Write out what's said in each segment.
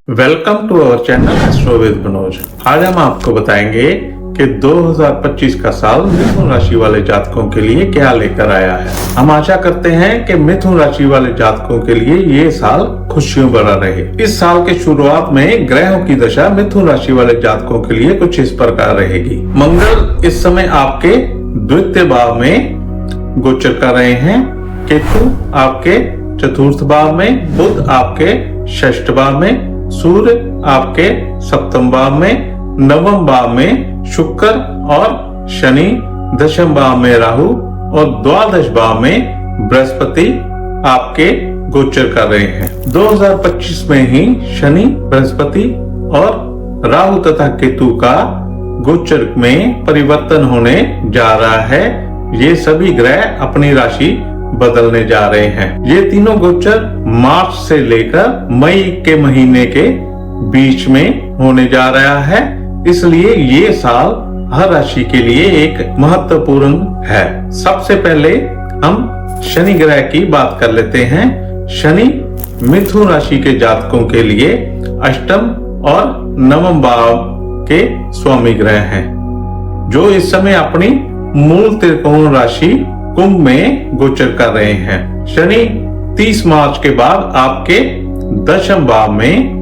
Welcome to our channel astro with Manoj. आज हम आपको बताएंगे कि 2025 का साल मिथुन राशि वाले जातकों के लिए क्या लेकर आया है। हम आशा करते हैं कि मिथुन राशि वाले जातकों के लिए ये साल खुशियों भरा रहे। इस साल के शुरुआत में ग्रहों की दशा मिथुन राशि वाले जातकों के लिए कुछ इस प्रकार रहेगी। मंगल इस समय आपके द्वितीय भाव में गोचर कर रहे हैं, केतु आपके चतुर्थ भाव में, बुध आपके षष्ठ भाव में, सूर्य आपके सप्तम भाव में, नवम भाव में शुक्र और शनि, दशम भाव में राहु और द्वादश भाव में बृहस्पति आपके गोचर कर रहे हैं। 2025 में ही शनि, बृहस्पति और राहु तथा केतु का गोचर में परिवर्तन होने जा रहा है। ये सभी ग्रह अपनी राशि बदलने जा रहे हैं। ये तीनों गोचर मार्च से लेकर मई के महीने के बीच में होने जा रहा है, इसलिए ये साल हर राशि के लिए एक महत्वपूर्ण है। सबसे पहले हम शनि ग्रह की बात कर लेते हैं। शनि मिथुन राशि के जातकों के लिए अष्टम और नवम भाव के स्वामी ग्रह हैं, जो इस समय अपनी मूल त्रिकोण राशि कुंभ में गोचर कर रहे हैं। शनि 30 मार्च के बाद आपके दशम भाव में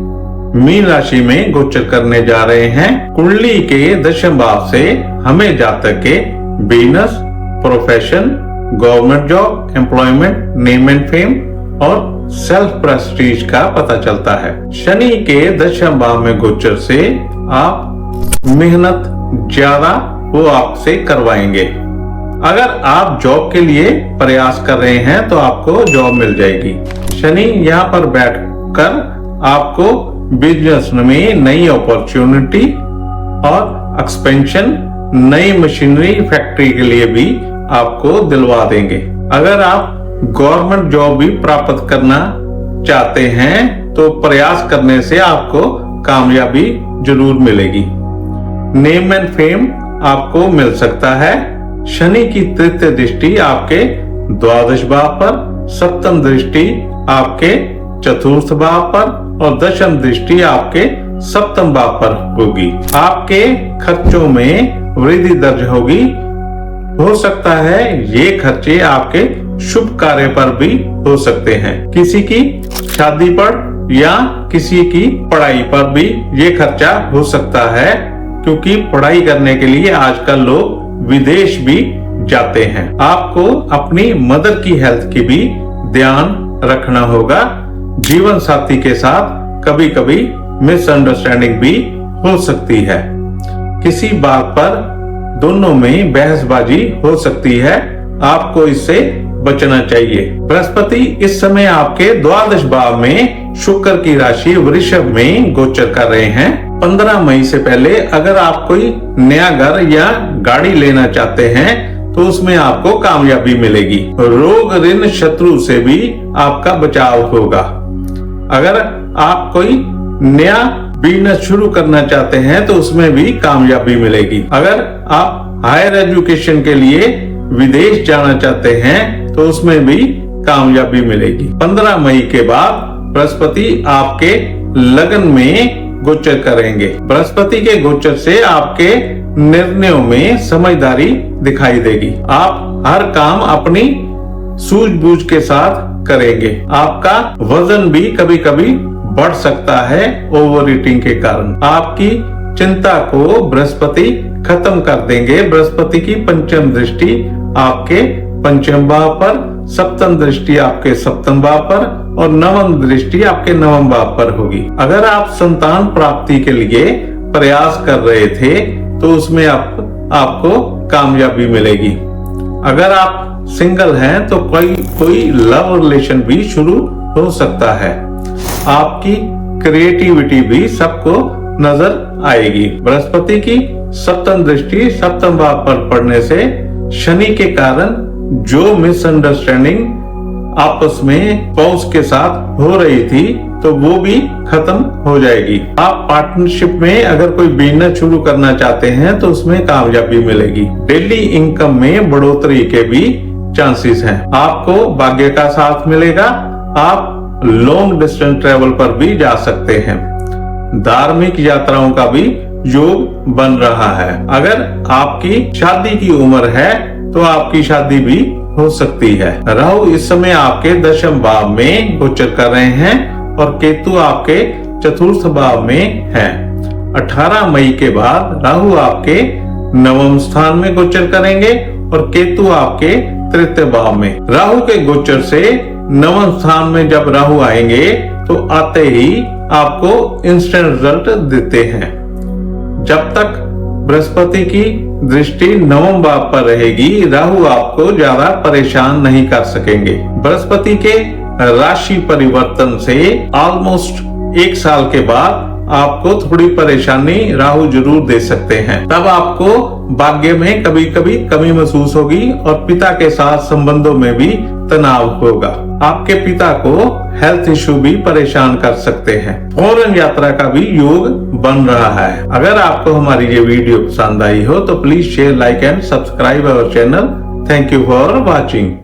मीन राशि में गोचर करने जा रहे हैं। कुंडली के दशम भाव से हमें जातक के business, profession, government job, employment, name and fame और सेल्फ प्रेस्टीज का पता चलता है। शनि के दशम भाव में गोचर से आप मेहनत ज्यादा वो आपसे करवाएंगे। अगर आप जॉब के लिए प्रयास कर रहे हैं तो आपको जॉब मिल जाएगी। शनि यहाँ पर बैठकर आपको बिजनेस में नई अपॉर्चुनिटी और एक्सपेंशन, नई मशीनरी फैक्ट्री के लिए भी आपको दिलवा देंगे। अगर आप गवर्नमेंट जॉब भी प्राप्त करना चाहते हैं तो प्रयास करने से आपको कामयाबी जरूर मिलेगी। नेम एंड फेम आपको मिल सकता है। शनि की तृतीय दृष्टि आपके द्वादश भाव पर, सप्तम दृष्टि आपके चतुर्थ भाव पर और दशम दृष्टि आपके सप्तम भाव पर होगी। आपके खर्चों में वृद्धि दर्ज होगी। हो सकता है ये खर्चे आपके शुभ कार्य पर भी हो सकते हैं। किसी की शादी पर या किसी की पढ़ाई पर भी ये खर्चा हो सकता है, क्योंकि पढ़ाई करने के लिए आजकल लोग विदेश भी जाते हैं। आपको अपनी मदर की हेल्थ की भी ध्यान रखना होगा। जीवन साथी के साथ कभी कभी मिसअंडरस्टैंडिंग भी हो सकती है। किसी बात पर दोनों में बहसबाजी हो सकती है, आपको इससे बचना चाहिए। बृहस्पति इस समय आपके द्वादश भाव में शुक्र की राशि वृषभ में गोचर कर रहे हैं। 15 मई से पहले अगर आप कोई नया घर या गाड़ी लेना चाहते हैं तो उसमें आपको कामयाबी मिलेगी। रोग, ऋण, शत्रु से भी आपका बचाव होगा। अगर आप कोई नया बिजनेस शुरू करना चाहते हैं तो उसमें भी कामयाबी मिलेगी। अगर आप हायर एजुकेशन के लिए विदेश जाना चाहते हैं तो उसमें भी कामयाबी मिलेगी। 15 मई के बाद बृहस्पति आपके लगन में गोचर करेंगे। बृहस्पति के गोचर से आपके निर्णयों में समझदारी दिखाई देगी। आप हर काम अपनी सूझबूझ के साथ करेंगे। आपका वजन भी कभी कभी बढ़ सकता है ओवर ईटिंग के कारण। आपकी चिंता को बृहस्पति खत्म कर देंगे। बृहस्पति की पंचम दृष्टि आपके पंचम भाव पर, सप्तम दृष्टि आपके सप्तम भाव पर और नवम दृष्टि आपके नवम भाव पर होगी। अगर आप संतान प्राप्ति के लिए प्रयास कर रहे थे तो उसमें आपको कामयाबी मिलेगी। अगर आप सिंगल हैं तो कोई लव रिलेशन भी शुरू हो सकता है। आपकी क्रिएटिविटी भी सबको नजर आएगी। बृहस्पति की सप्तम दृष्टि सप्तम भाव पर पड़ने से शनि के कारण जो मिसअंडरस्टैंडिंग आपस में स्पाउस के साथ हो रही थी तो वो भी खत्म हो जाएगी। आप पार्टनरशिप में अगर कोई बिजनेस शुरू करना चाहते हैं तो उसमें कामयाबी मिलेगी। डेली इनकम में बढ़ोतरी के भी चांसेस हैं। आपको भाग्य का साथ मिलेगा। आप लॉन्ग डिस्टेंस ट्रेवल पर भी जा सकते हैं। धार्मिक यात्राओं का भी योग बन रहा है। अगर आपकी शादी की उम्र है तो आपकी शादी भी हो सकती है। राहु इस समय आपके दशम भाव में गोचर कर रहे हैं और केतु आपके चतुर्थ भाव में है। 18 मई के बाद राहु आपके नवम स्थान में गोचर करेंगे और केतु आपके तृतीय भाव में। राहु के गोचर से नवम स्थान में जब राहु आएंगे तो आते ही आपको इंस्टेंट रिजल्ट देते हैं। जब तक बृहस्पति की दृष्टि नवम भाव पर रहेगी, राहु आपको ज्यादा परेशान नहीं कर सकेंगे। बृहस्पति के राशि परिवर्तन से ऑलमोस्ट 1 साल के बाद आपको थोड़ी परेशानी राहु जरूर दे सकते हैं। तब आपको भाग्य में कभी कभी कमी महसूस होगी और पिता के साथ संबंधों में भी तनाव होगा। आपके पिता को हेल्थ इश्यू भी परेशान कर सकते हैं। फॉरेन यात्रा का भी योग बन रहा है। अगर आपको हमारी ये वीडियो पसंद आई हो तो please share, like and subscribe our channel. Thank you for watching.